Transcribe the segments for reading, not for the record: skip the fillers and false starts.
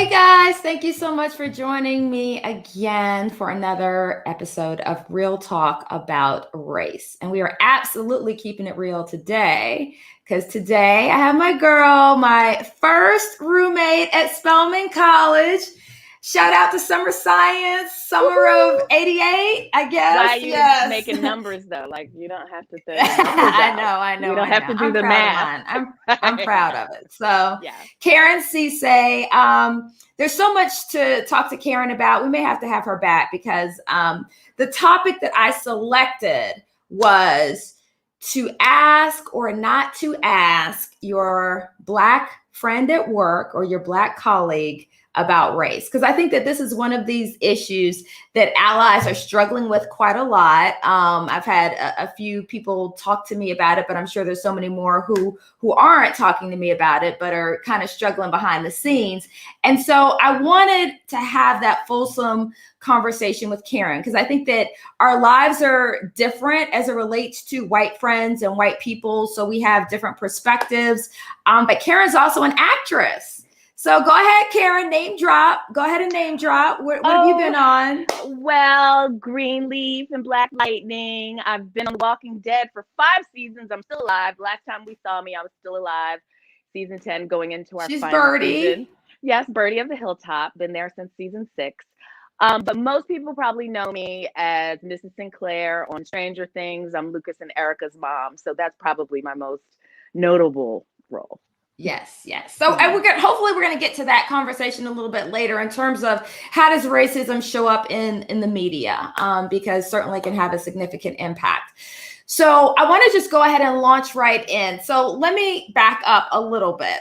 Hey guys, thank you so much for joining me again for another episode of Real Talk about race. And we are absolutely keeping it real today because today I have my girl, my first roommate at Spelman College. Shout out to Summer Science, summer of '88, I guess. Why are you Yes. making numbers though? Like you don't have to throw the numbers out. I know. You don't have to do I'm the proud math. of mine. I'm proud of it. So, Yeah. Karen Cisse, there's so much to talk to Karen about. We may have to have her back because the topic that I selected was to ask or not to ask your Black friend at work or your Black colleague about race. Because I think that this is one of these issues that allies are struggling with quite a lot. I've had a few people talk to me about it, but I'm sure there's so many more who aren't talking to me about it, but are kind of struggling behind the scenes. And so I wanted to have that fulsome conversation with Karen, because I think that our lives are different as it relates to white friends and white people. So we have different perspectives. But Karen's also an actress. So go ahead, Karen, name drop. Go ahead and name drop. What have you been on? Well, Greenleaf and Black Lightning. I've been on Walking Dead for 5 seasons. I'm still alive. Last time we saw me, I was still alive. Season 10 going into our She's final Birdie. season. Yes, Birdie of the Hilltop. Been there since season 6. But most people probably know me as Mrs. Sinclair on Stranger Things. I'm Lucas and Erica's mom. So that's probably my most notable role. Yes. So hopefully we're gonna get to that conversation a little bit later in terms of how does racism show up in the media, because certainly it can have a significant impact. So I want to just go ahead and launch right in. So let me back up a little bit.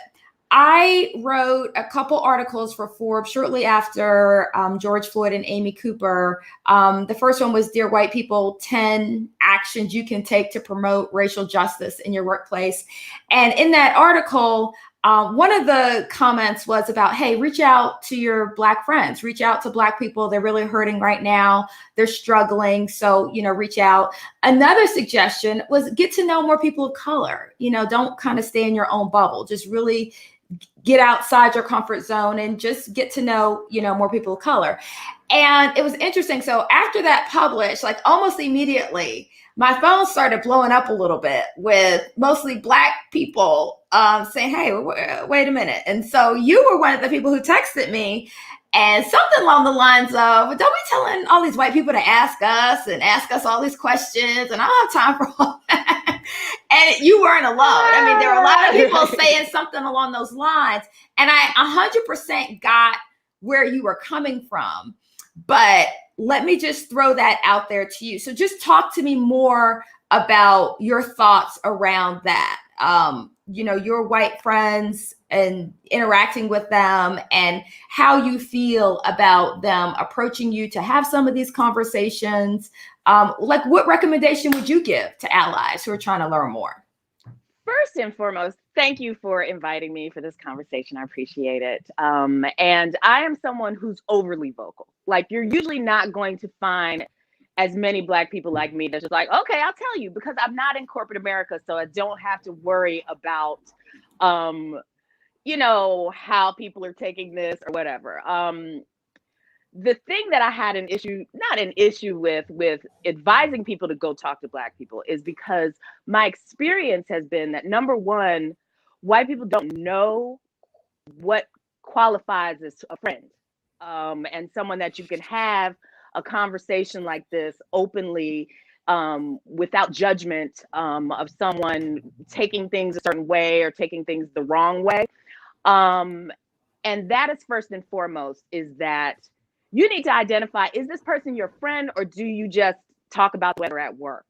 I wrote a couple articles for Forbes shortly after George Floyd and Amy Cooper. The first one was Dear White People, 10 actions you can take to promote racial justice in your workplace. And in that article, one of the comments was about, hey, reach out to your Black friends, reach out to Black people. They're really hurting right now. They're struggling. So, reach out. Another suggestion was get to know more people of color. Don't kind of stay in your own bubble. Just really get outside your comfort zone and just get to know, more people of color. And it was interesting. So after that published, like almost immediately, my phone started blowing up a little bit with mostly Black people saying, hey, wait a minute. And so you were one of the people who texted me and something along the lines of, don't be telling all these white people to ask us all these questions. And I don't have time for all that. And you weren't alone. I mean, there were a lot of people saying something along those lines. And I 100% got where you were coming from. But let me just throw that out there to you. So just talk to me more about your thoughts around that. Your white friends and interacting with them and how you feel about them approaching you to have some of these conversations. Like what recommendation would you give to allies who are trying to learn more? First and foremost, thank you for inviting me for this conversation. I appreciate it. And I am someone who's overly vocal. Like you're usually not going to find as many Black people like me that's just like, okay, I'll tell you, because I'm not in corporate America, so I don't have to worry about, how people are taking this or whatever. The thing that I had not an issue with advising people to go talk to Black people is because my experience has been that number one, white people don't know what qualifies as a friend, and someone that you can have a conversation like this openly, without judgment, of someone taking things a certain way or taking things the wrong way. And that is first and foremost, is that you need to identify, is this person your friend or do you just talk about the weather at work?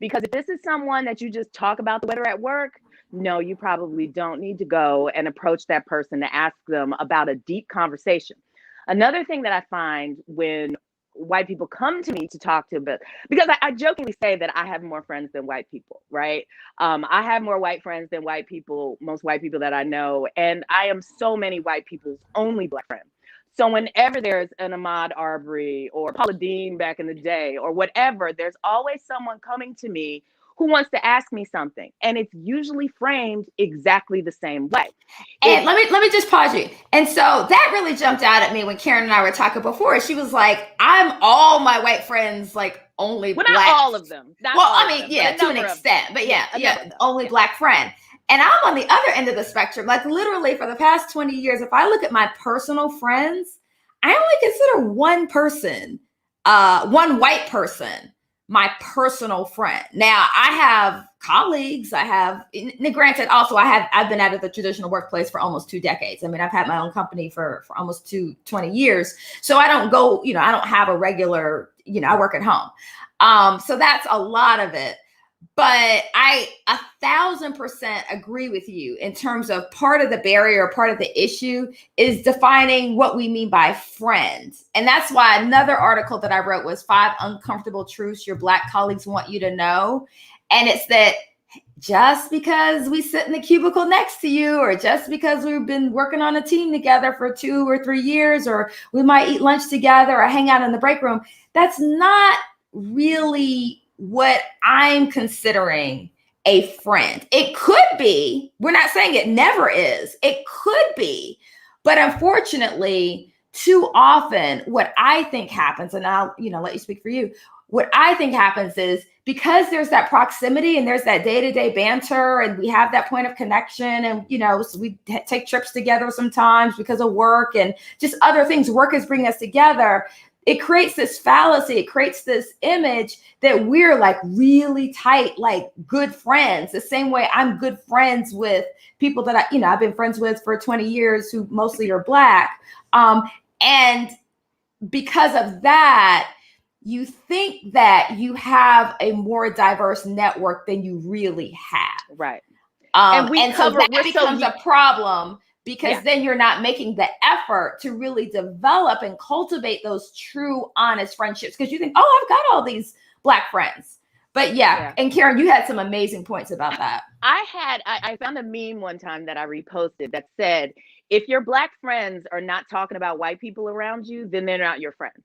Because if this is someone that you just talk about the weather at work, no, you probably don't need to go and approach that person to ask them about a deep conversation. Another thing that I find when white people come to me to talk to, but because I jokingly say that I have more friends than white people, right? I have more white friends than white people, most white people that I know. And I am so many white people's only Black friend. So whenever there's an Ahmaud Arbery or Paula Deen back in the day or whatever, there's always someone coming to me who wants to ask me something, and it's usually framed exactly the same way. And let me just pause you. And so that really jumped out at me when Karen and I were talking before. She was like, "I'm all my white friends like only well, black." not all of them. Yeah, to an extent, but yeah, only black friend. And I'm on the other end of the spectrum. Like literally for the past 20 years, if I look at my personal friends, I only consider one person, one white person, my personal friend. Now I have colleagues, granted also I've been out of the traditional workplace for almost 2 decades. I mean, I've had my own company for almost 20 years. So I don't go, I don't have a regular, I work at home. So that's a lot of it. But I 1,000% agree with you in terms of part of the barrier, part of the issue is defining what we mean by friend. And that's why another article that I wrote was 5 uncomfortable truths your black colleagues want you to know. And it's that just because we sit in the cubicle next to you, or just because we've been working on a team together for 2 or 3 years, or we might eat lunch together or hang out in the break room, that's not really what I'm considering a friend. It could be, we're not saying it never is, it could be, but unfortunately, too often what I think happens, and I'll, let you speak for you, what I think happens is because there's that proximity and there's that day-to-day banter and we have that point of connection and, so we take trips together sometimes because of work and just other things, work is bringing us together. It creates this fallacy. It creates this image that we're like really tight, like good friends, the same way I'm good friends with people that I've been friends with for 20 years who mostly are black. And because of that, you think that you have a more diverse network than you really have. Right. And so that becomes a problem. Because then you're not making the effort to really develop and cultivate those true, honest friendships. Because you think, oh, I've got all these black friends. But yeah. And Karen, you had some amazing points about that. I found a meme one time that I reposted that said, if your black friends are not talking about white people around you, then they're not your friends.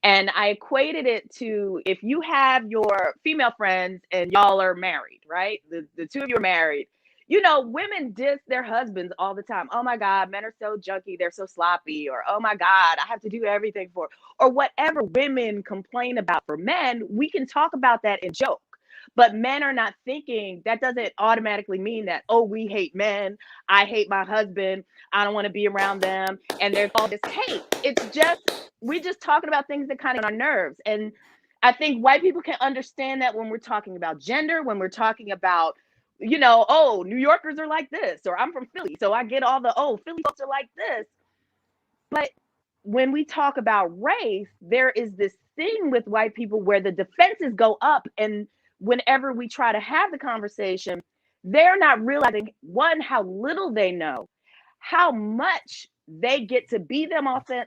And I equated it to if you have your female friends and y'all are married, right? The two of you are married. Women diss their husbands all the time. Oh my God, men are so junky, they're so sloppy. Or, oh my God, I have to do everything for, or whatever women complain about for men, we can talk about that and joke. But men are not thinking, that doesn't automatically mean that, oh, we hate men. I hate my husband. I don't want to be around them. And there's all this hate. It's just, we're just talking about things that kind of get on our nerves. And I think white people can understand that when we're talking about gender, when we're talking about, oh, New Yorkers are like this, or I'm from Philly, so I get all the, oh, Philly folks are like this. But when we talk about race, there is this thing with white people where the defenses go up. And whenever we try to have the conversation, they're not realizing, one, how little they know, how much they get to be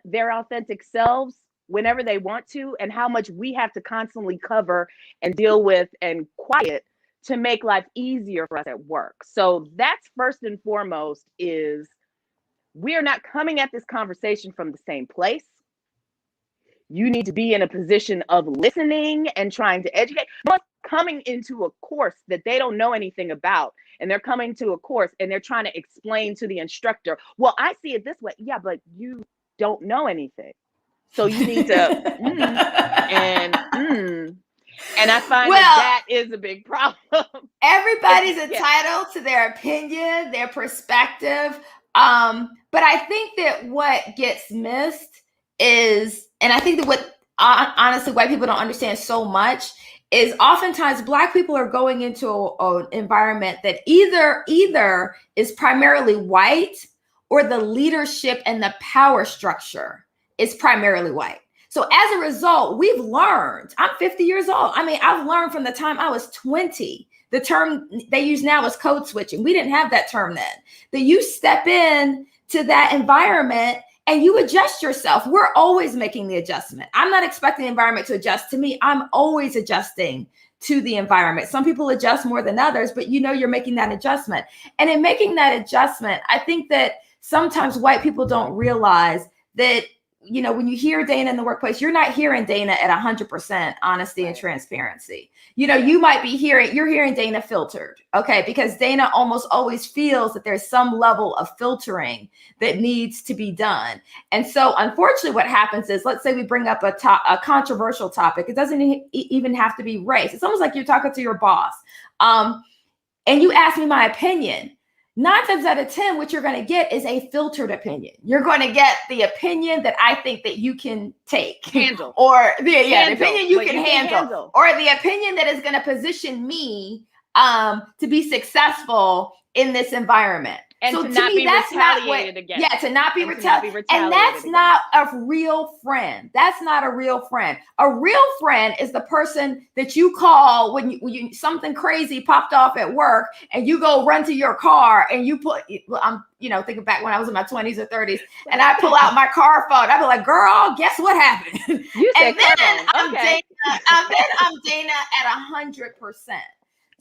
their authentic selves whenever they want to, and how much we have to constantly cover and deal with and quiet to make life easier for us at work. So that's first and foremost, is we're not coming at this conversation from the same place. You need to be in a position of listening and trying to educate. But coming into a course that they don't know anything about, and they're coming to a course and they're trying to explain to the instructor, well, I see it this way. Yeah, but you don't know anything. So you need to And I find that is a big problem. Everybody's entitled to their opinion, their perspective. But I think that what gets missed is, and I think that what honestly white people don't understand so much, is oftentimes black people are going into an environment that either is primarily white, or the leadership and the power structure is primarily white. So as a result, we've learned, I'm 50 years old. I mean, I've learned from the time I was 20, the term they use now is code switching. We didn't have that term then. That you step in to that environment and you adjust yourself. We're always making the adjustment. I'm not expecting the environment to adjust to me. I'm always adjusting to the environment. Some people adjust more than others, but you're making that adjustment. And in making that adjustment, I think that sometimes white people don't realize that when you hear Dana in the workplace, you're not hearing Dana at 100% honesty and transparency. You might be you're hearing Dana filtered, okay? Because Dana almost always feels that there's some level of filtering that needs to be done. And so unfortunately what happens is, let's say we bring up a controversial topic. It doesn't even have to be race. It's almost like you're talking to your boss. And you ask me my opinion. 9 times out of 10, what you're going to get is a filtered opinion. You're going to get the opinion that I think that you can handle, or the opinion you can handle, or the opinion that is going to position me to be successful in this environment. And so to not be retaliated against. Yeah, to not be retaliated. And that's not a real friend. That's not a real friend. A real friend is the person that you call when you something crazy popped off at work, and you go run to your car and you put. I'm thinking back when I was in my 20s or 30s, and I pull out my car phone. I'd be like, "Girl, guess what happened?" You said and then okay. I'm Dana at 100%.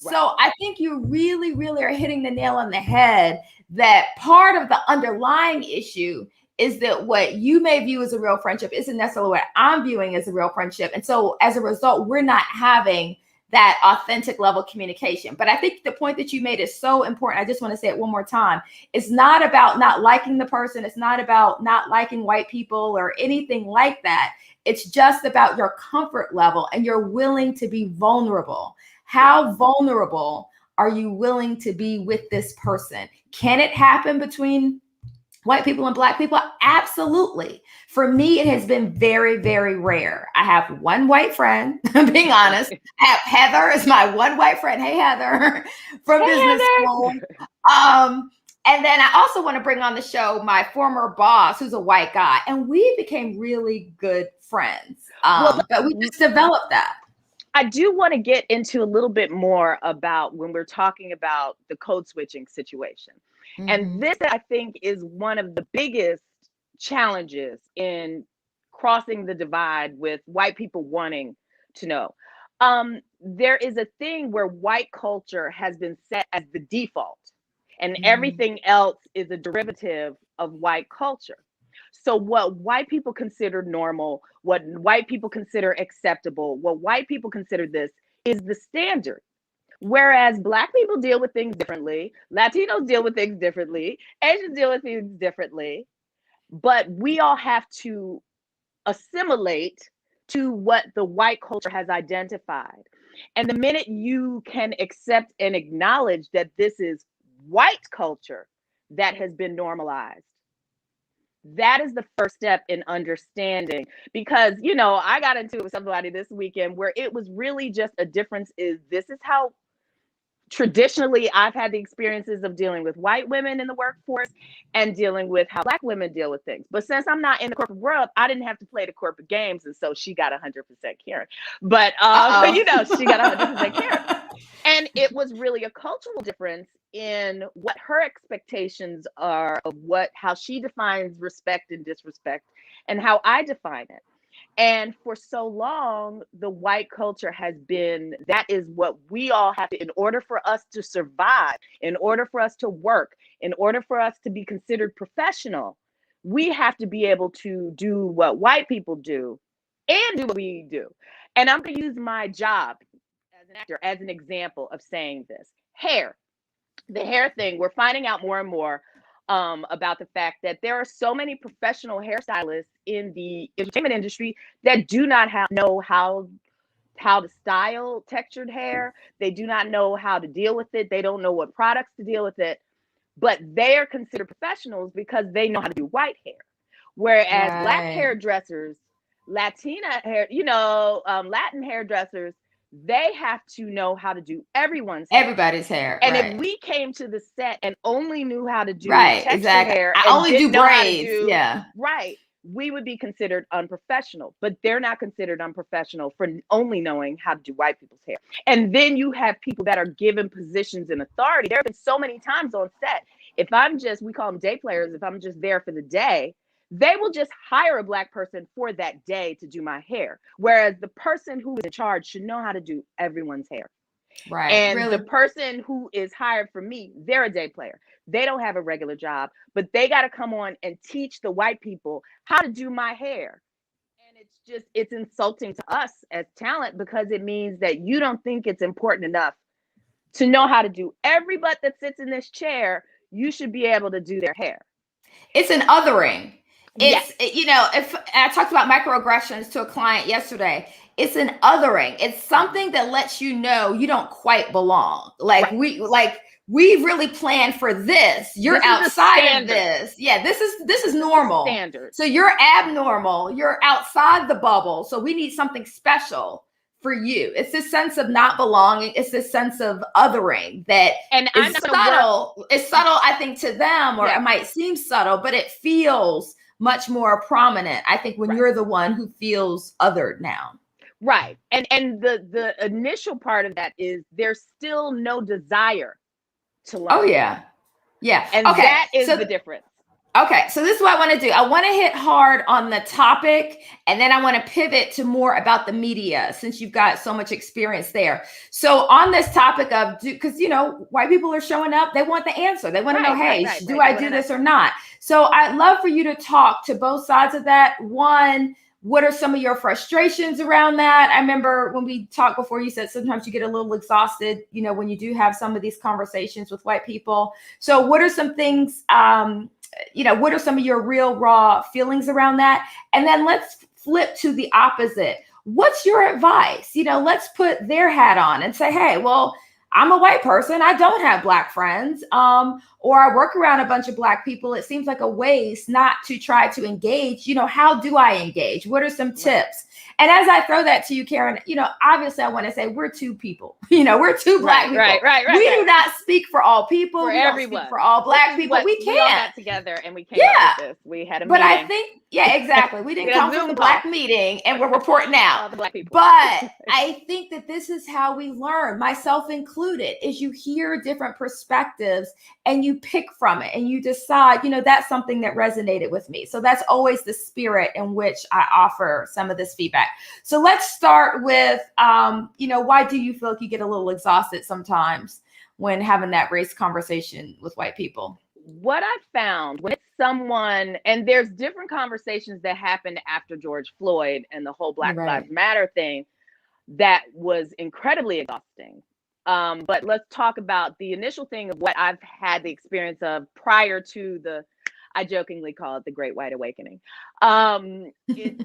Right. So I think you really, really are hitting the nail on the head, that part of the underlying issue is that what you may view as a real friendship isn't necessarily what I'm viewing as a real friendship. And so as a result, we're not having that authentic level of communication. But I think the point that you made is so important. I just want to say it one more time. It's not about not liking the person. It's not about not liking white people or anything like that. It's just about your comfort level, and you're willing to be vulnerable. How vulnerable are you willing to be with this person? Can it happen between white people and Black people? Absolutely. For me, it has been very, very rare. I have one white friend, I'm being honest. Heather is my one white friend. Hey, Heather, from business school. And then I also want to bring on the show my former boss, who's a white guy, and we became really good friends. But we just developed that. I do want to get into a little bit more about when we're talking about the code switching situation. Mm-hmm. And this, I think, is one of the biggest challenges in crossing the divide with white people wanting to know. There is a thing where white culture has been set as the default, and everything else is a derivative of white culture. So what white people consider normal, what white people consider acceptable, what white people consider this is the standard. Whereas Black people deal with things differently, Latinos deal with things differently, Asians deal with things differently, but we all have to assimilate to what the white culture has identified. And the minute you can accept and acknowledge that this is white culture that has been normalized, that is the first step in understanding. Because, I got into it with somebody this weekend where it was really just a difference this is how traditionally I've had the experiences of dealing with white women in the workforce and dealing with how Black women deal with things. But since I'm not in the corporate world, I didn't have to play the corporate games. And so she got 100% Karen. But, she got 100% Karen. And it was really a cultural difference in what her expectations are of how she defines respect and disrespect and how I define it. And for so long, the white culture has been, that is what we all have to, in order for us to survive, in order for us to work, in order for us to be considered professional, we have to be able to do what white people do and do what we do. And I'm going to use my job as an actor as an example of saying this. The hair thing, we're finding out more and more about the fact that there are so many professional hairstylists in the entertainment industry that do not know how to style textured hair. They do not know how to deal with it. They don't know what products to deal with it, but they are considered professionals because they know how to do white hair. Whereas Black hairdressers, Latina hair, Latin hairdressers, they have to know how to do everybody's hair. And if we came to the set and only knew how to do textured hair, I only do braids. We would be considered unprofessional. But they're not considered unprofessional for only knowing how to do white people's hair. And then you have people that are given positions and authority. There have been so many times on set. If we call them day players, if I'm just there for the day, they will just hire a Black person for that day to do my hair. Whereas the person who is in charge should know how to do everyone's hair. Right. And Really. the person who is hired for me, they're a day player. They don't have a regular job, but they got to come on and teach the white people how to do my hair. And it's insulting to us as talent, because it means that you don't think it's important enough to know how to do every butt that sits in this chair. You should be able to do their hair. It's an othering. Yes. If I talked about microaggressions to a client yesterday, it's an othering. It's something that lets you know you don't quite belong. Like we really planned for this. You're outside of this. Yeah, this is normal. Standard. So you're abnormal. You're outside the bubble. So we need something special for you. It's this sense of not belonging. It's this sense of othering that is subtle. It's subtle, I think, to them, or it might seem subtle, but it feels much more prominent, I think, when you're the one who feels othered now. Right. And the initial part of that is there's still no desire to learn. Oh, yeah. Yeah. And that is the difference. Okay, so this is what I want to do. I want to hit hard on the topic, and then I want to pivot to more about the media, since you've got so much experience there. So on this topic of, because, white people are showing up, they want the answer. They want to know, hey, do I do this or not? So I'd love for you to talk to both sides of that. One, what are some of your frustrations around that? I remember when we talked before, you said sometimes you get a little exhausted, when you do have some of these conversations with white people. So what are some things, what are some of your real raw feelings around that? And then let's flip to the opposite. What's your advice? Let's put their hat on and say, hey, well, I'm a white person. I don't have Black friends, or I work around a bunch of Black people. It seems like a waste not to try to engage. How do I engage? What are some tips? And as I throw that to you, Karen, obviously I want to say we're two people. We're two Black people. Right. We do not speak for all people. For we everyone. Don't speak for all Black people. We can't. We all got together and we came up with this. We had a meeting. But I think, exactly. We didn't come from the Black meeting and we're reporting out. The Black people. But I think that this is how we learn, myself included, is you hear different perspectives and you pick from it and you decide, that's something that resonated with me. So that's always the spirit in which I offer some of this feedback. So let's start with, why do you feel like you get a little exhausted sometimes when having that race conversation with white people? What I found when it's someone, and there's different conversations that happened after George Floyd and the whole Black Lives Matter thing, that was incredibly exhausting. But let's talk about the initial thing of what I've had the experience of prior to I jokingly call it the Great White Awakening. It's this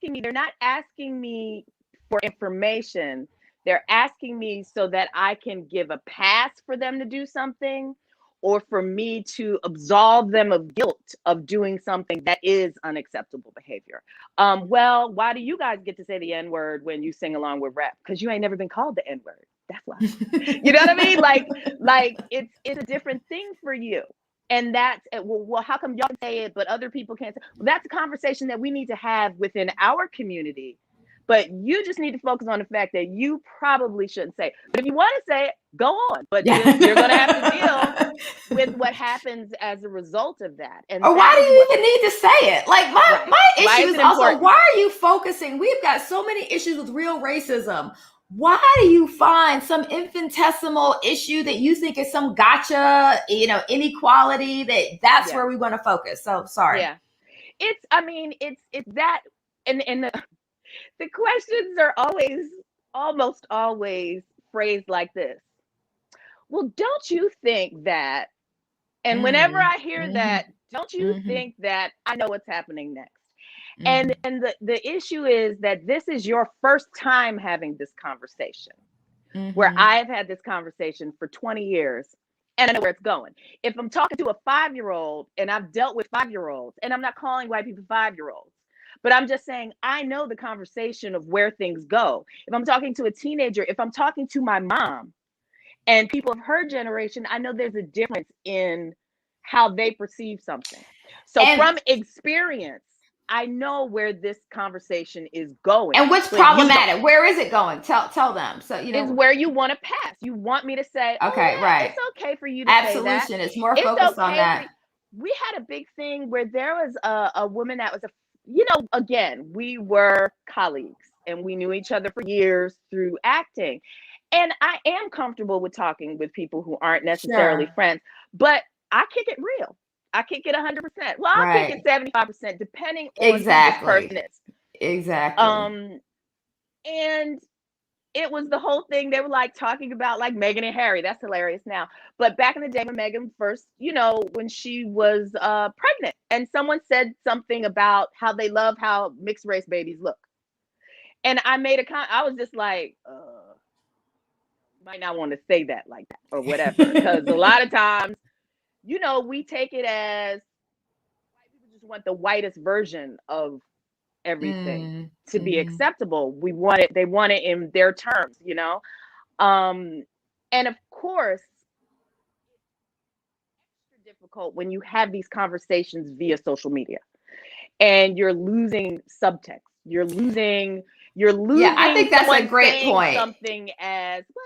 where they're not asking me for information. They're asking me so that I can give a pass for them to do something, or for me to absolve them of guilt of doing something that is unacceptable behavior. Well, why do you guys get to say the N-word when you sing along with rap? Because you ain't never been called the N-word. That's why. You know what I mean? Like it's a different thing for you. And that's, well, how come y'all can say it, but other people can't say? Well, that's a conversation that we need to have within our community. But you just need to focus on the fact that you probably shouldn't say it. But if you want to say it, go on. But you're going to have to deal with what happens as a result of that. And or why do you even need to say it? Like my issue is also, why are you focusing? We've got so many issues with real racism. Why do you find some infinitesimal issue that you think is some gotcha, inequality that's where we want to focus? So sorry. Yeah. It's that, and the questions are almost always phrased like this. Well, don't you think that? And whenever I hear that, don't you think that? I know what's happening next. And the issue is that this is your first time having this conversation, where I've had this conversation for 20 years and I know where it's going. If I'm talking to a 5-year-old, and I've dealt with 5-year-olds, and I'm not calling white people 5-year-olds, but I'm just saying, I know the conversation of where things go. If I'm talking to a teenager, if I'm talking to my mom and people of her generation, I know there's a difference in how they perceive something. So from experience, I know where this conversation is going. And what's problematic? Where is it going? Tell them. So, it's where you want to pass. You want me to say, okay, right. It's okay for you to say that. Absolution is more focused on that. We had a big thing where there was a woman that was again, we were colleagues. and we knew each other for years through acting. And I am comfortable with talking with people who aren't necessarily Sure. friends, but I kick it real. I kick it 100%. Well, I'll kick it Right. 75%, depending on who this person Exactly. is. Exactly. Um, and it was the whole thing. They were like talking about like Meghan and Harry. That's hilarious now. But back in the day when Meghan first, when she was pregnant, and someone said something about how they love how mixed race babies look. And I made a comment. I was just like, might not want to say that like that or whatever. Because a lot of times, we take it as white people just want the whitest version of everything to be acceptable. They want it in their terms. And of course, it's difficult when you have these conversations via social media and you're losing subtext. Yeah, I think that's a Someone great saying point. something as, well,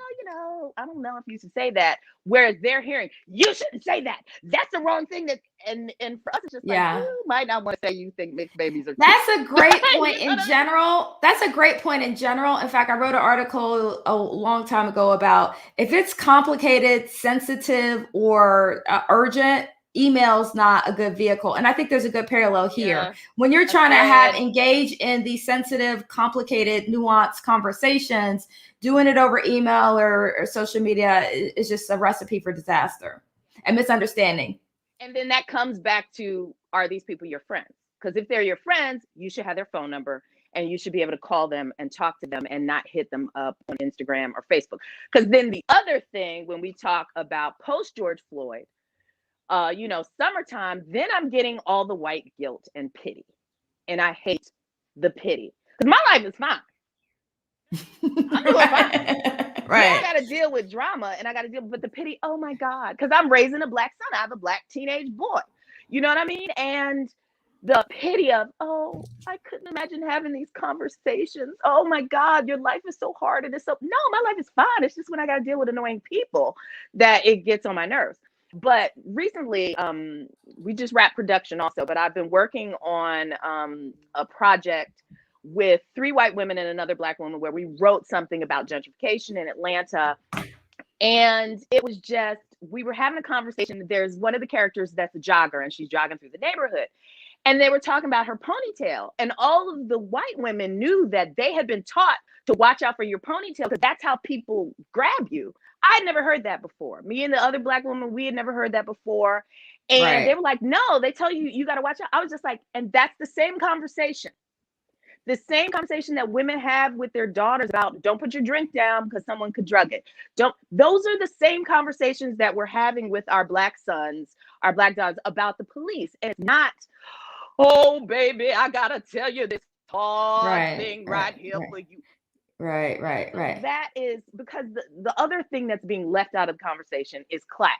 I don't know if you should say that, whereas they're hearing, you shouldn't say that. That's the wrong thing. And for us, it's just like, you might not want to say you think mixed babies are cute. That's a great point in general. That's a great point in general. In fact, I wrote an article a long time ago about if it's complicated, sensitive, or urgent, email's not a good vehicle. And I think there's a good parallel here. Yeah, when you're trying to engage in these sensitive, complicated, nuanced conversations, doing it over email or social media is just a recipe for disaster and misunderstanding. And then that comes back to, are these people your friends? Because if they're your friends, you should have their phone number and you should be able to call them and talk to them and not hit them up on Instagram or Facebook. Because then the other thing, when we talk about post George Floyd, summertime, then I'm getting all the white guilt and pity. And I hate the pity. Because my life is fine. I'm doing fine. Right. I got to deal with drama and I got to deal with the pity. Oh my God. Because I'm raising a black son. I have a black teenage boy. You know what I mean? And the pity of, oh, I couldn't imagine having these conversations. Oh my God, your life is so hard. And it's so, no, my life is fine. It's just when I got to deal with annoying people that it gets on my nerves. But recently, we just wrapped production also, but I've been working on a project with 3 white women and another black woman where we wrote something about gentrification in Atlanta. And it was just, we were having a conversation. There's one of the characters that's a jogger and she's jogging through the neighborhood. And they were talking about her ponytail. And all of the white women knew that they had been taught to watch out for your ponytail because that's how people grab you. I'd never heard that before. Me and the other black woman, we had never heard that before. And they were like, no, they tell you, you got to watch out. I was just like, and that's the same conversation. The same conversation that women have with their daughters about don't put your drink down because someone could drug it. Those are the same conversations that we're having with our black sons, our black daughters about the police. And it's not, oh, baby, I got to tell you this hard thing right here for you. Right. That is because the other thing that's being left out of the conversation is class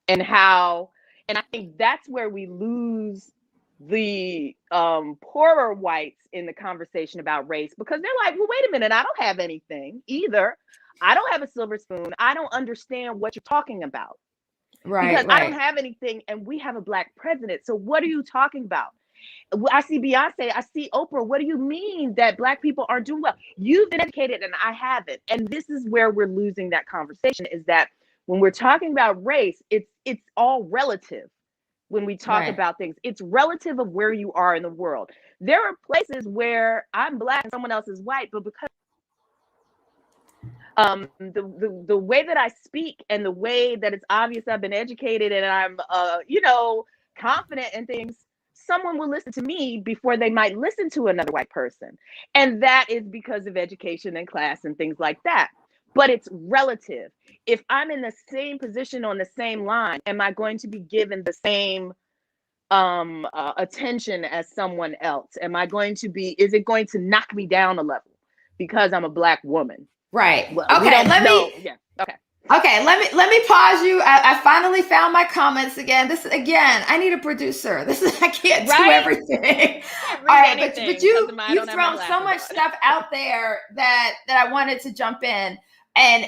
and how, and I think that's where we lose the poorer whites in the conversation about race, because they're like, well, wait a minute, I don't have anything either. I don't have a silver spoon. I don't understand what you're talking about. Because I don't have anything and we have a black president. So what are you talking about? I see Beyonce, I see Oprah. What do you mean that black people aren't doing well? You've been educated and I haven't. And this is where we're losing that conversation, is that when we're talking about race, it's all relative. When we talk about things, it's relative of where you are in the world. There are places where I'm black and someone else is white, but because the way that I speak and the way that it's obvious I've been educated and I'm confident in things, someone will listen to me before they might listen to another white person. And that is because of education and class and things like that. But it's relative. If I'm in the same position on the same line, am I going to be given the same attention as someone else? Is it going to knock me down a level because I'm a black woman? Right. Well, okay. Okay. Let me pause you. I finally found my comments again. I need a producer. I can't do everything. All right, but you've thrown so much stuff out there that I wanted to jump in. And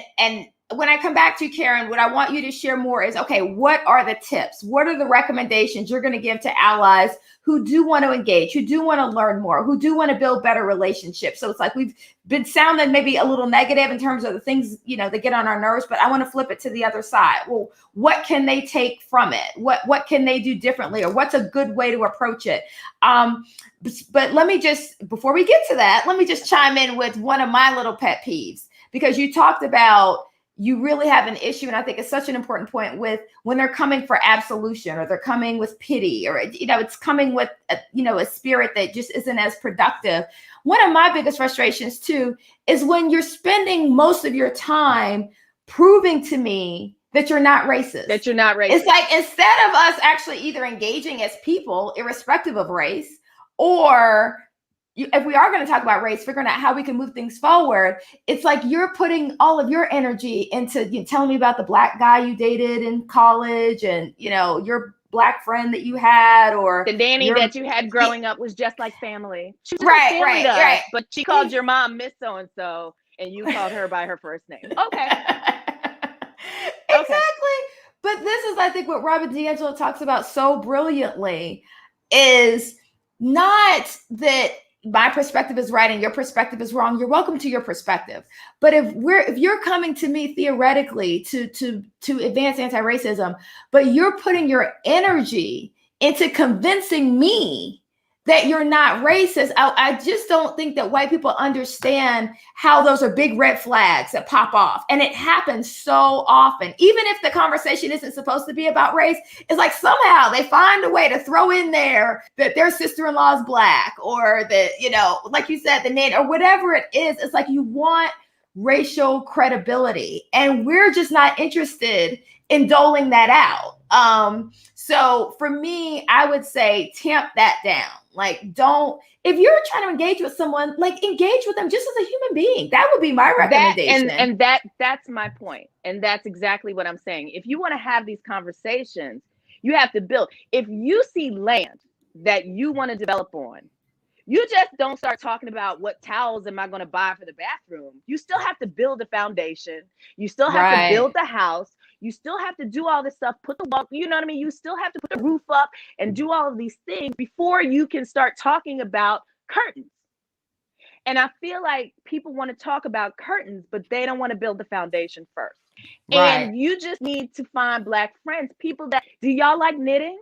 when I come back to you, Karen, what I want you to share more is, okay, what are the tips? What are the recommendations you're going to give to allies who do want to engage, who do want to learn more, who do want to build better relationships? So it's like we've been sounding maybe a little negative in terms of the things, that get on our nerves, but I want to flip it to the other side. Well, what can they take from it? What can they do differently, or what's a good way to approach it? But let me just, before we get to that, let me just chime in with one of my little pet peeves, because you talked about, you really have an issue, and I think it's such an important point, with when they're coming for absolution, or they're coming with pity, or it's coming with a spirit that just isn't as productive. One of my biggest frustrations too is when you're spending most of your time proving to me that you're not racist. That you're not racist. It's like, instead of us actually either engaging as people, irrespective of race, or if we are going to talk about race, figuring out how we can move things forward, it's like you're putting all of your energy into telling me about the Black guy you dated in college, and your Black friend that you had, or the nanny that you had growing up was just like family. She was right, family to us, right. But she called your mom Miss So and So, and you called her by her first name. Okay. Exactly. But this is, I think, what Robin DiAngelo talks about so brilliantly, is not that my perspective is right and your perspective is wrong. You're welcome to your perspective. But if you're coming to me theoretically to advance anti-racism, but you're putting your energy into convincing me that you're not racist, I just don't think that white people understand how those are big red flags that pop off. And it happens so often. Even if the conversation isn't supposed to be about race, it's like somehow they find a way to throw in there that their sister-in-law is Black, or that, like you said, the name, or whatever it is. It's like you want racial credibility, and we're just not interested in doling that out. So for me, I would say tamp that down. Like, if you're trying to engage with someone, like, engage with them just as a human being. That would be my recommendation. That's my point. And that's exactly what I'm saying. If you want to have these conversations, you have to build. If you see land that you want to develop on, you just don't start talking about what towels am I going to buy for the bathroom. You still have to build a foundation. You still have to build the house. You still have to do all this stuff, put the wall, you know what I mean? You still have to put the roof up and do all of these things before you can start talking about curtains. And I feel like people want to talk about curtains, but they don't want to build the foundation first. Right. And you just need to find Black friends, people that, do y'all like knitting?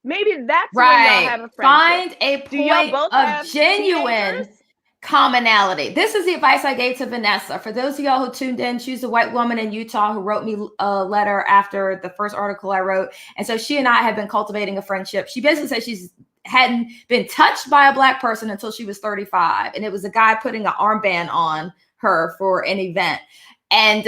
Maybe that's where y'all have a friendship. Find a point of genuine teenagers? Commonality. This is the advice I gave to Vanessa. For those of y'all who tuned in, she's a white woman in Utah who wrote me a letter after the first article I wrote. And so she and I have been cultivating a friendship. She basically said she's hadn't been touched by a Black person until she was 35. And it was a guy putting an armband on her for an event. And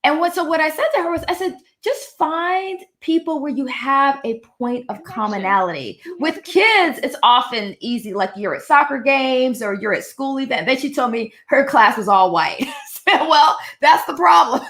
what I said to her was, I said, just find people where you have a point of commonality. With kids, it's often easy, like you're at soccer games or you're at school event. Then she told me her class was all white. Well, that's the problem.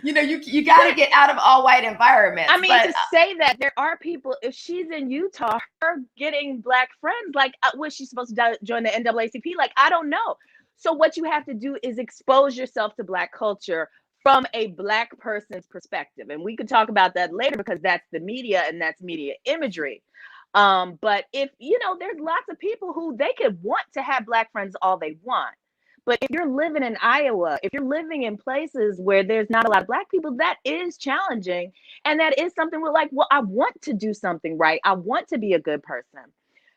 You got to get out of all white environments. I mean, to say that there are people, if she's in Utah, her getting Black friends, like, was she supposed to join the NAACP? Like, I don't know. So what you have to do is expose yourself to Black culture from a Black person's perspective. And we could talk about that later, because that's the media and that's media imagery. But if, there's lots of people who they could want to have Black friends all they want. But if you're living in Iowa, if you're living in places where there's not a lot of Black people, that is challenging. And that is something we're like, well, I want to do something right. I want to be a good person.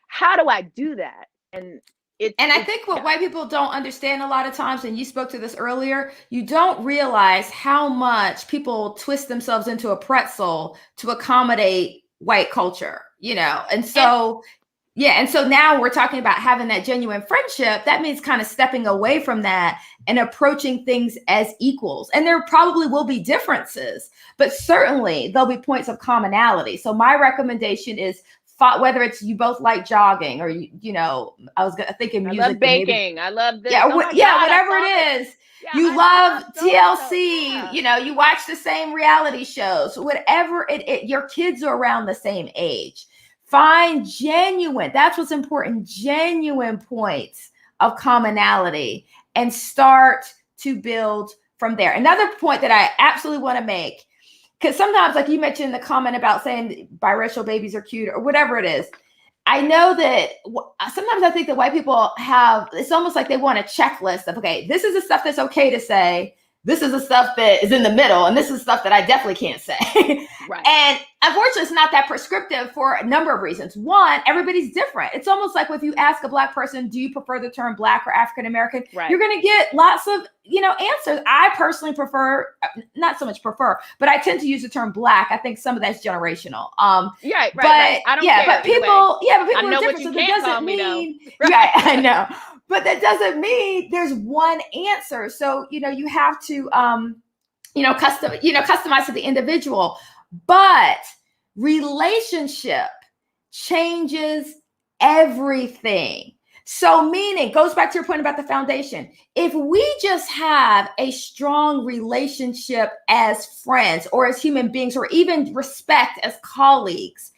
How do I do that? And I think what white people don't understand a lot of times, and you spoke to this earlier, you don't realize how much people twist themselves into a pretzel to accommodate white culture, And so now we're talking about having that genuine friendship. That means kind of stepping away from that and approaching things as equals. And there probably will be differences, but certainly there'll be points of commonality. So my recommendation is, whether it's you both like jogging, or I was thinking music. I love baking. I love this. Yeah, whatever it is. Yeah, you love TLC. You watch the same reality shows. Whatever your kids are around the same age. Find genuine. That's what's important. Genuine points of commonality, and start to build from there. Another point that I absolutely want to make, because sometimes, like you mentioned the comment about saying biracial babies are cute or whatever it is. I know that sometimes I think that white people have, it's almost like they want a checklist of, okay, this is the stuff that's okay to say. This is the stuff that is in the middle, and this is stuff that I definitely can't say. Right. And unfortunately, it's not that prescriptive for a number of reasons. One, everybody's different. It's almost like if you ask a Black person, do you prefer the term Black or African American? Right. You're going to get lots of, answers. I personally prefer, not so much prefer, but I tend to use the term Black. I think some of that's generational. Yeah, right, but right. I don't care. But people are know different. what you So that can't call doesn't me, mean, though. right, I know. But that doesn't mean there's one answer. So, you have to, customize to the individual. But relationship changes everything. So meaning, goes back to your point about the foundation. If we just have a strong relationship as friends or as human beings, or even respect as colleagues,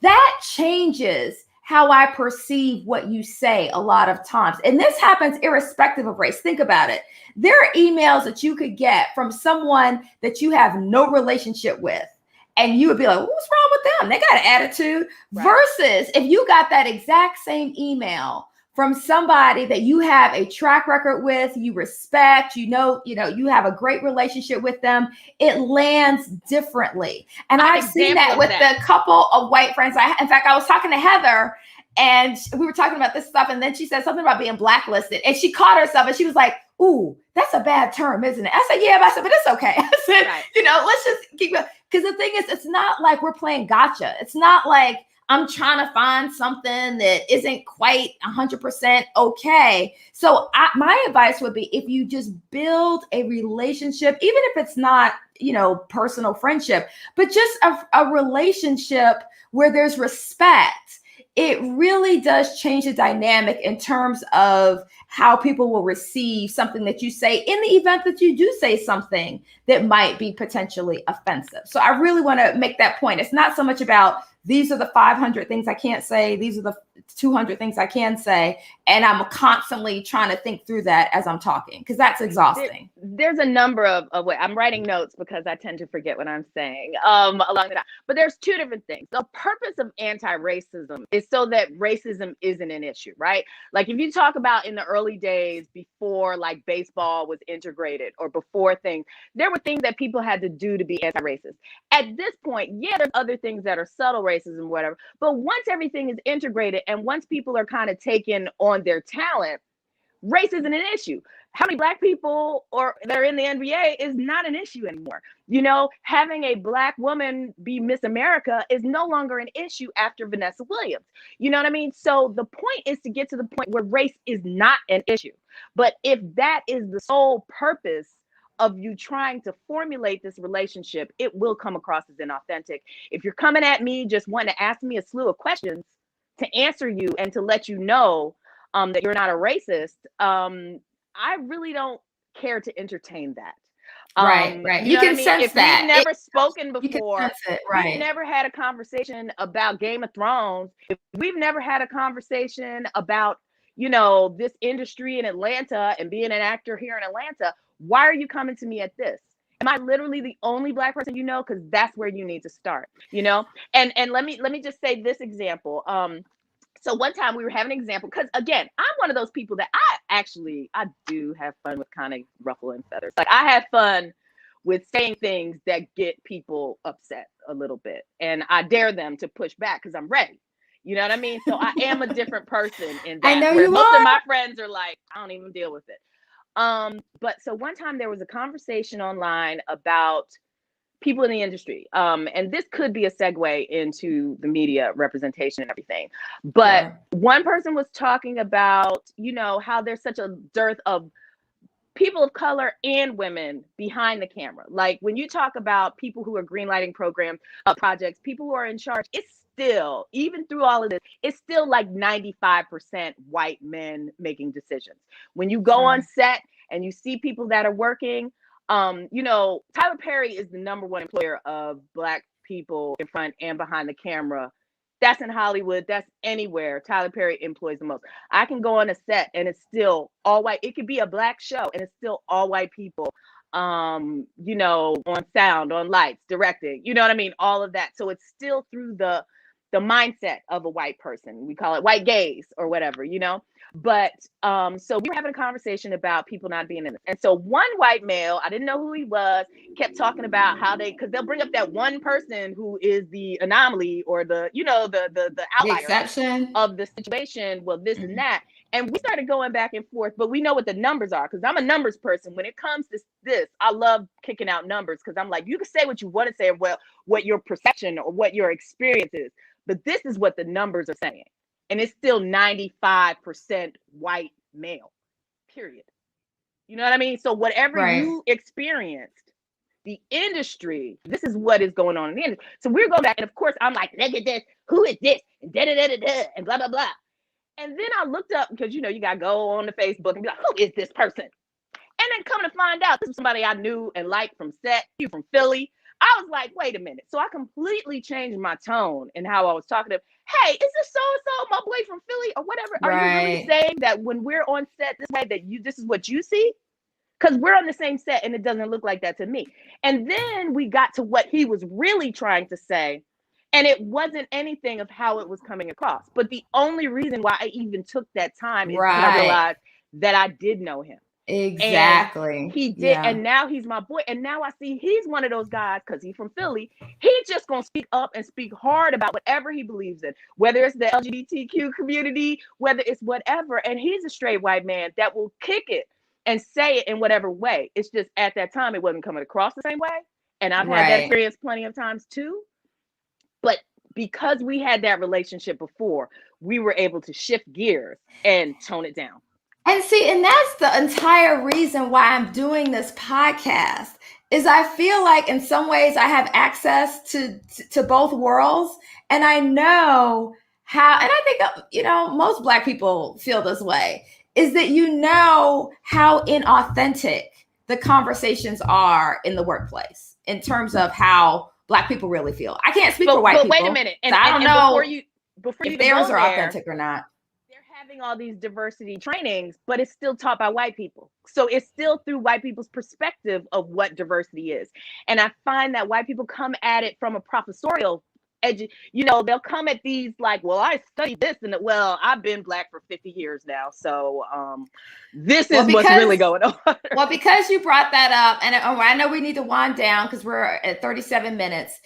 that changes how I perceive what you say a lot of times. And this happens irrespective of race. Think about it. There are emails that you could get from someone that you have no relationship with, and you would be like, what's wrong with them? They got an attitude. Right. Versus if you got that exact same email from somebody that you have a track record with, you respect, you have a great relationship with them, it lands differently. And I've seen that with a couple of white friends. In fact, I was talking to Heather, and we were talking about this stuff, and then she said something about being blacklisted, and she caught herself, and she was like, ooh, that's a bad term, isn't it? I said, yeah, but it's okay. I said, right. Let's just keep going. Because the thing is, it's not like we're playing gotcha. It's not like I'm trying to find something that isn't quite 100% okay. So my advice would be, if you just build a relationship, even if it's not, personal friendship, but just a relationship where there's respect, it really does change the dynamic in terms of how people will receive something that you say in the event that you do say something that might be potentially offensive. So I really want to make that point. It's not so much about these are the 500 things I can't say. These are the 200 things I can say. And I'm constantly trying to think through that as I'm talking, because that's exhausting. There's a number of ways. I'm writing notes because I tend to forget what I'm saying along the line. But there's two different things. The purpose of anti-racism is so that racism isn't an issue, right? Like if you talk about in the early days before like baseball was integrated, or before things, there were things that people had to do to be anti-racist. At this point, yeah, there's other things that are subtle racism, whatever. But once everything is integrated, and once people are kind of taking on their talent, race isn't an issue. How many Black people that are in the NBA is not an issue anymore. Having a Black woman be Miss America is no longer an issue after Vanessa Williams. You know what I mean? So the point is to get to the point where race is not an issue. But if that is the sole purpose of you trying to formulate this relationship, it will come across as inauthentic. If you're coming at me just wanting to ask me a slew of questions to answer you and to let you know that you're not a racist, I really don't care to entertain that. Right. You can sense if that. We've never spoken before, right. We've never had a conversation about Game of Thrones, if we've never had a conversation about, this industry in Atlanta and being an actor here in Atlanta, why are you coming to me at this? Am I literally the only Black person you know? Because that's where you need to start, And let me just say this example. So one time we were having an example, because again, I'm one of those people that I do have fun with kind of ruffling feathers. Like I have fun with saying things that get people upset a little bit, and I dare them to push back because I'm ready. You know what I mean? So I am a different person in that. I know where you most are. of my friends are like, I don't even deal with it. But so one time there was a conversation online about people in the industry. And this could be a segue into the media representation and everything. But one person was talking about, how there's such a dearth of people of color and women behind the camera. Like when you talk about people who are greenlighting program projects, people who are in charge, it's still, even through all of this, it's still like 95% white men making decisions. When you go on set and you see people that are working, Tyler Perry is the number one employer of Black people in front and behind the camera. That's in Hollywood. That's anywhere. Tyler Perry employs the most. I can go on a set and it's still all white. It could be a Black show and it's still all white people you know, on sound, on lights, directing, you know what I mean? All of that. So it's still through the mindset of a white person. We call it white gaze or whatever, you know? But so we were having a conversation about people not being in this. And so one white male, I didn't know who he was, kept talking about how because they'll bring up that one person who is the anomaly or the, you know, the outlier exception of the situation. Well, this and that. And we started going back and forth, but we know what the numbers are because I'm a numbers person. When it comes to this, I love kicking out numbers because I'm like, you can say what you want to say, well, what your perception or what your experience is, but this is what the numbers are saying. And it's still 95% white male, period. You know what I mean? So whatever you experienced, the industry, this is what is going on in the industry. So we're going back, and of course, I'm like, look at this, who is this? And da-da-da-da-da, and blah, blah, blah. And then I looked up, because, you know, you got to go on to Facebook and be like, who is this person? And then come to find out, this is somebody I knew and liked from set, you from Philly. I was like, wait a minute. So I completely changed my tone and how I was talking to him. Hey, is this so-and-so, my boy from Philly or whatever? Are you really saying that when we're on set this way, that this is what you see? Because we're on the same set and it doesn't look like that to me. And then we got to what he was really trying to say. And it wasn't anything of how it was coming across. But the only reason why I even took that time is because I realized that I did know him. Exactly. And he did. And now he's my boy. And now I see he's one of those guys, because he's from Philly. He's just going to speak up and speak hard about whatever he believes in, whether it's the LGBTQ community, whether it's whatever. And he's a straight white man that will kick it and say it in whatever way. It's just at that time, it wasn't coming across the same way. And I've had that experience plenty of times too. But because we had that relationship before, we were able to shift gears and tone it down. And see, and that's the entire reason why I'm doing this podcast, is I feel like in some ways I have access to both worlds. And I know how, and I think, you know, most Black people feel this way, is that you know how inauthentic the conversations are in the workplace in terms of how Black people really feel. I can't speak for white people. But wait a minute. And I don't know before if theirs are authentic or not. They're having all these diversity trainings, but it's still taught by white people. So it's still through white people's perspective of what diversity is. And I find that white people come at it from a professorial you know, they'll come at these like, well, I studied this, and well, I've been Black for 50 years now. So this is what's really going on. Well, because you brought that up, and I know we need to wind down because we're at 37 minutes.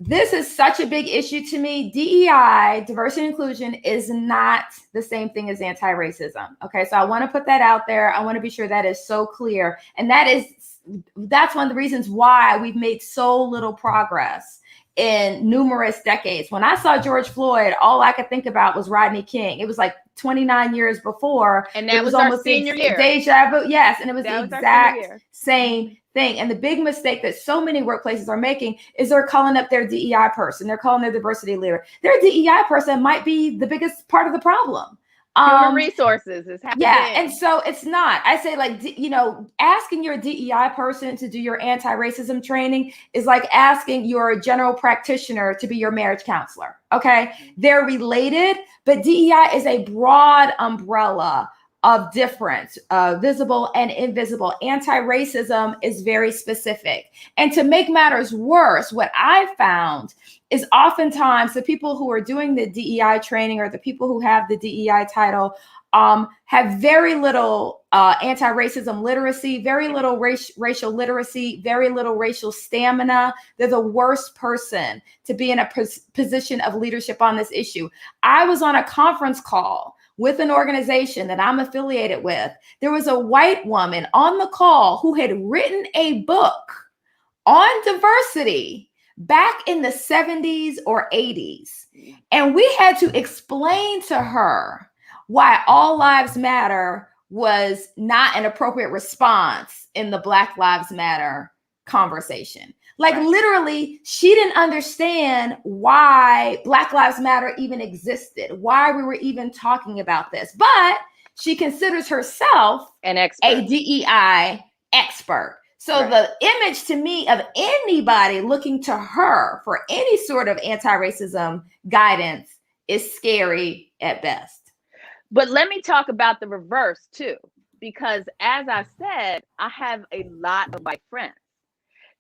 This is such a big issue to me. DEI, diversity and inclusion, is not the same thing as anti-racism. Okay, so I want to put that out there. I want to be sure that is so clear. And that's one of the reasons why we've made so little progress in numerous decades. When I saw George Floyd, all I could think about was Rodney King. It was like 29 years before. And that was almost senior year. Deja vu. Yes. And it was the exact same thing. And the big mistake that so many workplaces are making is they're calling up their DEI person. They're calling their diversity leader. Their DEI person might be the biggest part of the problem. Human resources is happening. Yeah, and so it's not. I say, like, you know, asking your DEI person to do your anti-racism training is like asking your general practitioner to be your marriage counselor. Okay, they're related, but DEI is a broad umbrella of difference, visible and invisible. Anti-racism is very specific. And to make matters worse, what I found is oftentimes the people who are doing the DEI training or the people who have the DEI title have very little anti-racism literacy, very little racial literacy, very little racial stamina. They're the worst person to be in a position of leadership on this issue. I was on a conference call with an organization that I'm affiliated with. There was a white woman on the call who had written a book on diversity back in the 70s or 80s. And we had to explain to her why All Lives Matter was not an appropriate response in the Black Lives Matter conversation. Like literally, she didn't understand why Black Lives Matter even existed, why we were even talking about this. But she considers herself an expert, a DEI expert. So the image to me of anybody looking to her for any sort of anti-racism guidance is scary at best. But let me talk about the reverse too. because as I said, I have a lot of white friends.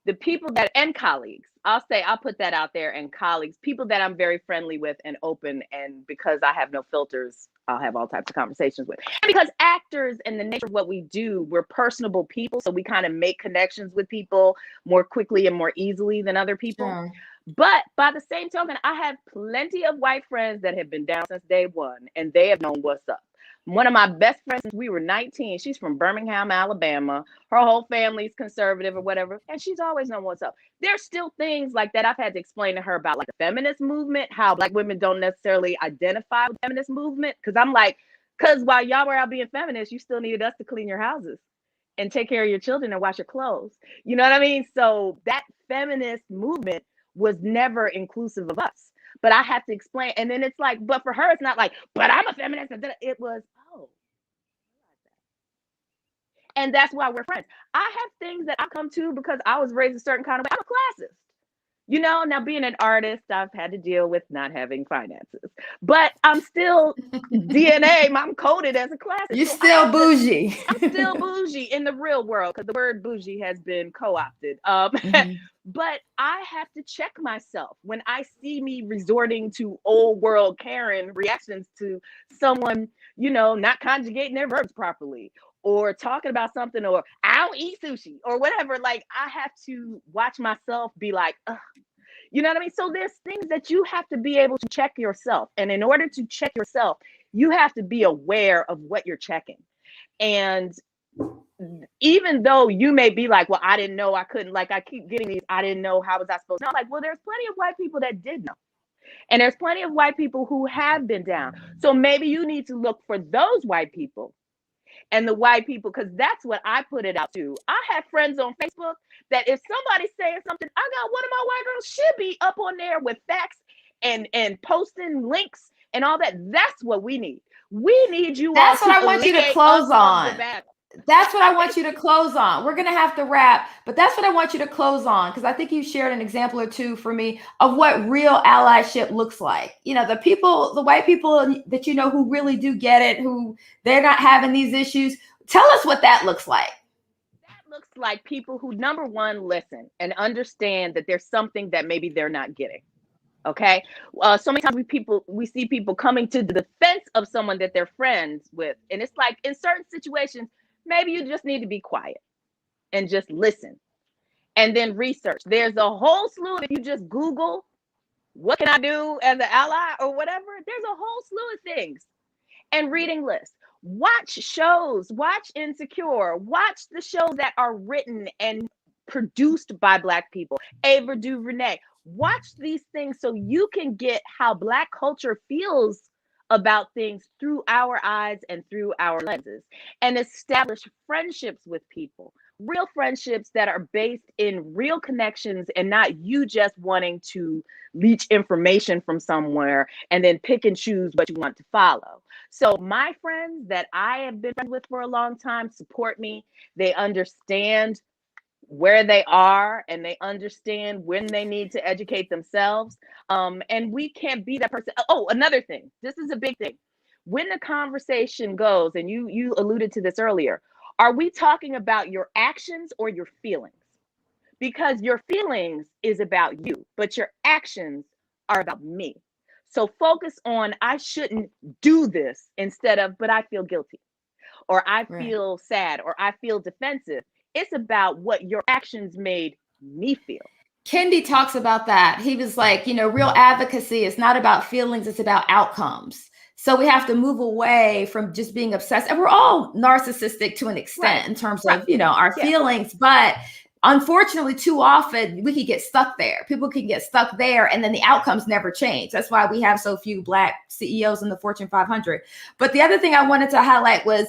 The people that, and colleagues, I'll put that out there, and colleagues, people that I'm very friendly with and open, and because I have no filters, I'll have all types of conversations with. And because actors and the nature of what we do, we're personable people, so we kind of make connections with people more quickly and more easily than other people. Sure. But by the same token, I have plenty of white friends that have been down since day one, and they have known what's up. One of my best friends since we were 19, she's from Birmingham, Alabama. Her whole family's conservative or whatever, and she's always known what's up. There's still things like that I've had to explain to her about, like the feminist movement, how Black women don't necessarily identify with the feminist movement. Because I'm like, because while y'all were out being feminists, you still needed us to clean your houses and take care of your children and wash your clothes. You know what I mean? So that feminist movement was never inclusive of us. But I have to explain. And then it's like, but for her, it's not like, but I'm a feminist. It was, oh. And that's why we're friends. I have things that I come to because I was raised a certain kind of way. I'm a classist. You know, now being an artist, I've had to deal with not having finances. But I'm still DNA, I'm coded as a classist. You're still bougie. I'm still bougie in the real world because the word bougie has been co-opted. But I have to check myself when I see me resorting to old world Karen reactions to someone, you know, not conjugating their verbs properly, or talking about something, or I don't eat sushi or whatever. Like, I have to watch myself be like, ugh. You know what I mean? So there's things that you have to be able to check yourself. And in order to check yourself, you have to be aware of what you're checking. And even though you may be like, well, I didn't know, I couldn't, like, I keep getting these, I didn't know, how was I supposed to know? Like, well, there's plenty of white people that did know. And there's plenty of white people who have been down. So maybe you need to look for those white people and the white people, because that's what I put it out to. I have friends on Facebook that if somebody's saying something, I got one of my white girls should be up on there with facts and posting links and all that. That's what we need. We need you. That's what I want you to close on. That's what I want you to close on. We're going to have to wrap, but that's what I want you to close on, because I think you shared an example or two for me of what real allyship looks like. You know, the people, the white people that you know who really do get it, who they're not having these issues. Tell us what that looks like. That looks like people who, number one, listen and understand that there's something that maybe they're not getting. Okay. So many times we see people coming to the defense of someone that they're friends with. And it's like, in certain situations, maybe you just need to be quiet and just listen and then research. There's a whole slew, if you just Google, what can I do as an ally or whatever, there's a whole slew of things. And reading lists. Watch shows, watch Insecure, watch the shows that are written and produced by Black people. Ava DuVernay. Watch these things so you can get how Black culture feels about things through our eyes and through our lenses, and establish friendships with people, real friendships that are based in real connections and not you just wanting to leech information from somewhere and then pick and choose what you want to follow. So my friends that I have been friends with for a long time support me. They understand where they are and they understand when they need to educate themselves. And we can't be that person. Oh, another thing, this is a big thing. When the conversation goes, and you alluded to this earlier, are we talking about your actions or your feelings? Because your feelings is about you, but your actions are about me. So focus on, I shouldn't do this, instead of, but I feel guilty, or I feel sad, or I feel defensive. It's about what your actions made me feel. Kendi talks about that. He was like, you know, real advocacy is not about feelings, it's about outcomes. So we have to move away from just being obsessed. And we're all narcissistic to an extent in terms of, you know, our feelings. But unfortunately, too often we can get stuck there. People can get stuck there, and then the outcomes never change. That's why we have so few Black CEOs in the Fortune 500. But the other thing I wanted to highlight was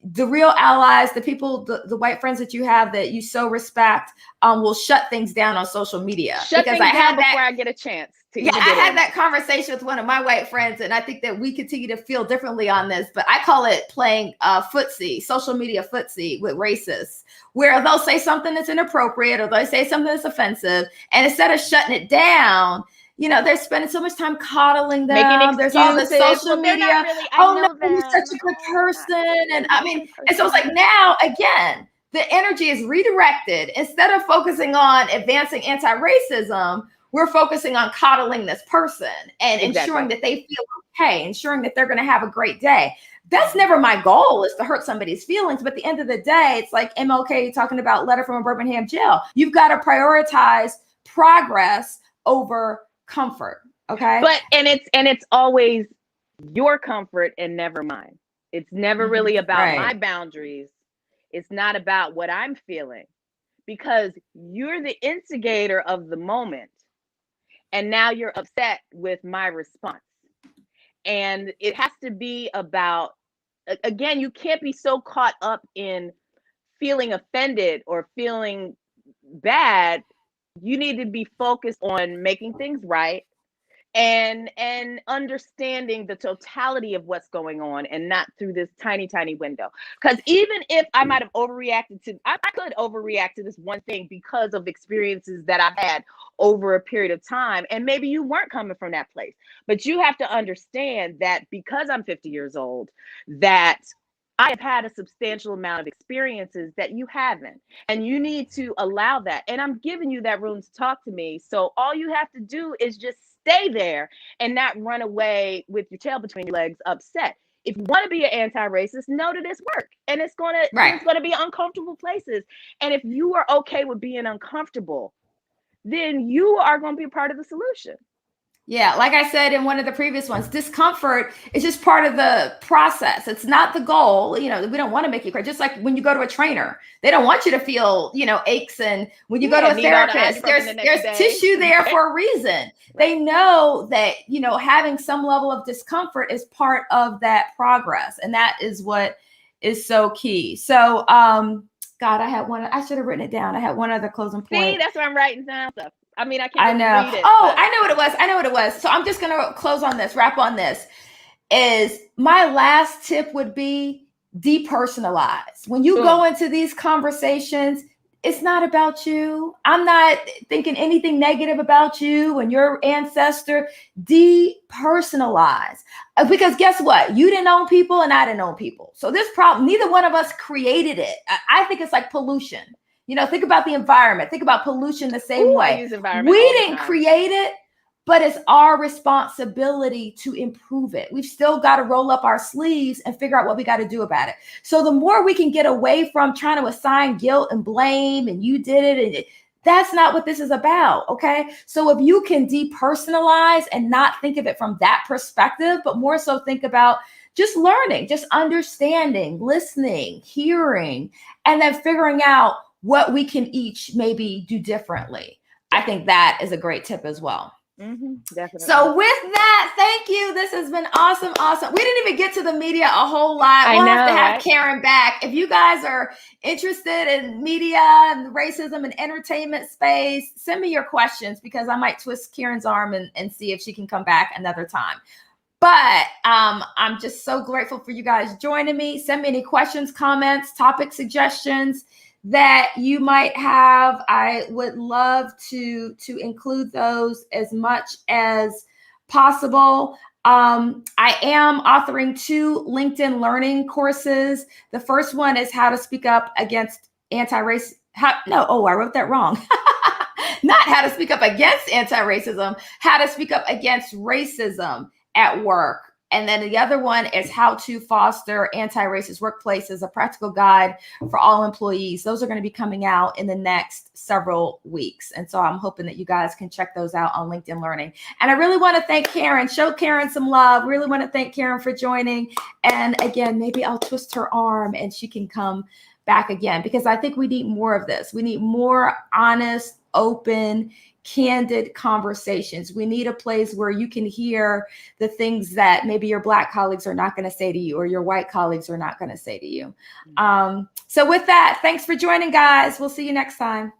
the real allies, the people, the white friends that you have that you so respect, will shut things down on social media. Shut things down before I get a chance. I had that conversation with one of my white friends, and I think that we continue to feel differently on this, but I call it playing footsie, social media footsie with racists, where they'll say something that's inappropriate or they'll say something that's offensive, and instead of shutting it down, they're spending so much time coddling Making them. There's all this excuses. social Well, they're media. not really, I Oh know no, you're them. such a good Oh, they're not person. really And a I mean, good and so it's like person. now again, the energy is redirected. Instead of focusing on advancing anti-racism, we're focusing on coddling this person and ensuring that they feel okay, ensuring that they're going to have a great day. That's never my goal, is to hurt somebody's feelings. But at the end of the day, it's like MLK talking about letter from a Birmingham jail. You've got to prioritize progress over comfort. Okay. But and it's always your comfort and never mine. It's never really about my boundaries. It's not about what I'm feeling, because you're the instigator of the moment. And now you're upset with my response. And it has to be about, again, you can't be so caught up in feeling offended or feeling bad. You need to be focused on making things right and understanding the totality of what's going on, and not through this tiny window. Because even if I might have overreacted to, I could overreact to this one thing because of experiences that I've had over a period of time, and maybe you weren't coming from that place. But you have to understand that because I'm 50 years old, that I have had a substantial amount of experiences that you haven't, and you need to allow that. And I'm giving you that room to talk to me. So all you have to do is just stay there and not run away with your tail between your legs, upset. If you want to be an anti-racist, know that it's work, and it's gonna be uncomfortable places. And if you are okay with being uncomfortable, then you are going to be a part of the solution. Yeah, like I said in one of the previous ones, discomfort is just part of the process. It's not the goal. We don't want to make you cry. Just like when you go to a trainer, they don't want you to feel, aches. And when you go to a therapist, there's tissue there for a reason. They know that, having some level of discomfort is part of that progress. And that is what is so key. So, God, I should have written it down. I had one other closing point. See, that's why I'm writing down stuff. I mean, I can't really read it. Oh, I know what it was. So I'm just going to wrap on this. Is my last tip would be depersonalize. When you go into these conversations, it's not about you. I'm not thinking anything negative about you and your ancestor. Depersonalize. Because guess what? You didn't own people and I didn't own people. So this problem, neither one of us created it. I think it's like pollution. Think about the environment. Think about pollution the same way. We didn't create it, but it's our responsibility to improve it. We've still got to roll up our sleeves and figure out what we got to do about it. So the more we can get away from trying to assign guilt and blame, and you did it, and that's not what this is about, okay? So if you can depersonalize and not think of it from that perspective, but more so think about just learning, just understanding, listening, hearing, and then figuring out what we can each maybe do differently. I think that is a great tip as well. Definitely. So with that, thank you. This has been awesome. We didn't even get to the media a whole lot. We'll have to have Karen back. If you guys are interested in media and racism and entertainment space, send me your questions, because I might twist Karen's arm and see if she can come back another time. But I'm just so grateful for you guys joining me. Send me any questions, comments, topic suggestions that you might have. I would love to include those as much as possible. I am authoring 2 LinkedIn learning courses. The first one is how to speak up against I wrote that wrong. Not how to speak up against anti-racism, how to speak up against racism at work. And then the other one is how to foster anti-racist workplaces, a practical guide for all employees. Those are going to be coming out in the next several weeks. And so I'm hoping that you guys can check those out on LinkedIn Learning. And I really want to thank Karen, show Karen some love. Really want to thank Karen for joining. And again, maybe I'll twist her arm and she can come back again, because I think we need more of this. We need more honest, open, candid conversations. We need a place where you can hear the things that maybe your Black colleagues are not going to say to you, or your white colleagues are not going to say to you. So with that, thanks for joining, guys. We'll see you next time.